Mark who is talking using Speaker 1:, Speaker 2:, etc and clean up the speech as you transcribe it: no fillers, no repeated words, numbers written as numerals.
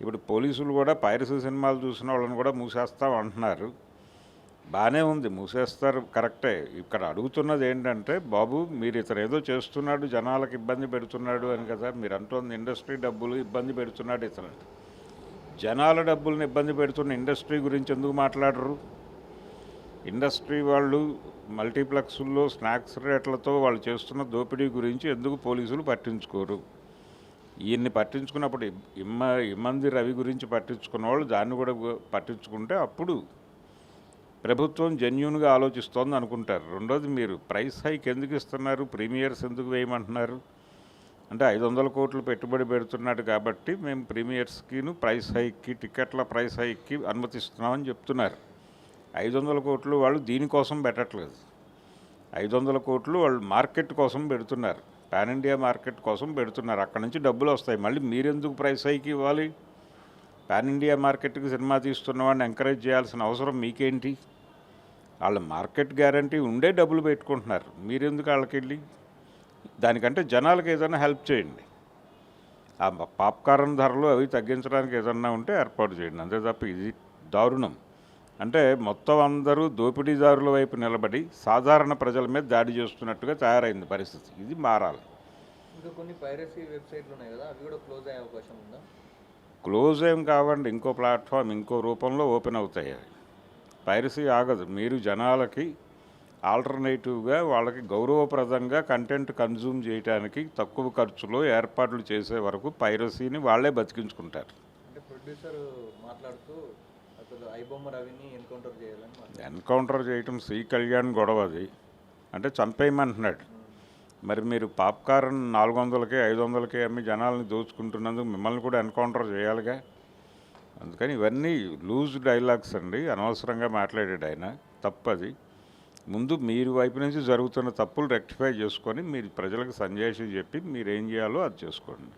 Speaker 1: ఇప్పుడు పోలీసులు కూడా పైరసీ సినిమాలు చూసిన వాళ్ళని కూడా మూసేస్తాం అంటున్నారు. బాగానే ఉంది, మూసేస్తారు, కరెక్టే. ఇక్కడ అడుగుతున్నది ఏంటంటే, బాబు మీరు ఇతను ఏదో చేస్తున్నాడు జనాలకు ఇబ్బంది పెడుతున్నాడు అని కదా మీరు అంటోంది. ఇండస్ట్రీ డబ్బులు ఇబ్బంది పెడుతున్నాడు ఇతను. జనాల డబ్బులను ఇబ్బంది పెడుతున్న ఇండస్ట్రీ గురించి ఎందుకు మాట్లాడరు? ఇండస్ట్రీ వాళ్ళు మల్టీప్లెక్స్ల్లో స్నాక్స్ రేట్లతో వాళ్ళు చేస్తున్న దోపిడీ గురించి ఎందుకు పోలీసులు పట్టించుకోరు? ఈయన్ని పట్టించుకున్నప్పుడు ఇమ్మంది రవి గురించి పట్టించుకున్న వాళ్ళు దాన్ని కూడా పట్టించుకుంటే అప్పుడు ప్రభుత్వం జెన్యూన్గా ఆలోచిస్తోంది అనుకుంటారు. రెండోది, మీరు ప్రైస్ హైక్ ఎందుకు ఇస్తున్నారు, ప్రీమియర్స్ ఎందుకు వేయమంటున్నారు అంటే 500 కోట్లు పెట్టుబడి పెడుతున్నాడు కాబట్టి మేము ప్రీమియర్స్కిను ప్రైస్ హైక్కి, టికెట్ల ప్రైస్ హైక్కి అనుమతిస్తున్నామని చెప్తున్నారు. 500 కోట్లు వాళ్ళు దీనికోసం పెట్టట్లేదు. 500 కోట్లు వాళ్ళు మార్కెట్ కోసం పెడుతున్నారు, పాన్ ఇండియా మార్కెట్ కోసం పెడుతున్నారు. అక్కడ నుంచి డబ్బులు వస్తాయి. మళ్ళీ మీరెందుకు ప్రైస్ హైక్ ఇవ్వాలి? పాన్ ఇండియా మార్కెట్కి సినిమా తీస్తున్న వాడిని ఎంకరేజ్ చేయాల్సిన అవసరం మీకేంటి? వాళ్ళ మార్కెట్ గ్యారంటీ ఉండే డబ్బులు పెట్టుకుంటున్నారు, మీరెందుకు వాళ్ళకి వెళ్ళి? దానికంటే జనాలకు ఏదైనా హెల్ప్ చేయండి. ఆ పాప్కార్న్ ధరలు అవి తగ్గించడానికి ఏదన్నా ఉంటే ఏర్పాటు చేయండి, అంతే తప్ప ఇది దారుణం. అంటే మొత్తం అందరూ దోపిడీదారుల వైపు నిలబడి సాధారణ ప్రజల మీద దాడి చేస్తున్నట్టుగా తయారైంది పరిస్థితి. ఇది మారాలి.
Speaker 2: ఇంకా కొన్ని పైరసీ వెబ్సైట్లు ఉన్నాయి కదా, అవి కూడా క్లోజ్ అయ్యే అవకాశం ఉందా?
Speaker 1: క్లోజ్ ఏం కావండి, ఇంకో ప్లాట్ఫామ్ ఇంకో రూపంలో ఓపెన్ అవుతాయి. పైరసీ ఆగదు. మీరు జనాలకి ఆల్టర్నేటివ్గా వాళ్ళకి గౌరవప్రదంగా కంటెంట్ కన్జ్యూమ్ చేయడానికి తక్కువ ఖర్చులో ఏర్పాట్లు చేసే వరకు పైరసీని వాళ్ళే బతికించుకుంటారు.
Speaker 2: అంటే ప్రొడ్యూసర్ మాట్లాడుతూ అసలు ఐబొమ్మ రవిని ఎన్కౌంటర్ చేయాలని
Speaker 1: ఎన్కౌంటర్ చేయటం శ్రీ కళ్యాణ్ గొడవ అది. అంటే చంపేయమంటున్నాడు. మరి మీరు పాప్కార్న్ 400కే 500కే అమ్మి జనాలని దోచుకుంటున్నందుకు మిమ్మల్ని కూడా ఎన్కౌంటర్ చేయాలిగా. అందుకని ఇవన్నీ లూజ్ డైలాగ్స్ అండి, అనవసరంగా మాట్లాడాడు ఆయన. తప్పది. ముందు మీరు వైపు నుంచి జరుగుతున్న తప్పులు రెక్టిఫై చేసుకొని మీరు ప్రజలకు సంజాయిషి చెప్పి మీరు ఏం చేయాలో అది చేసుకోండి.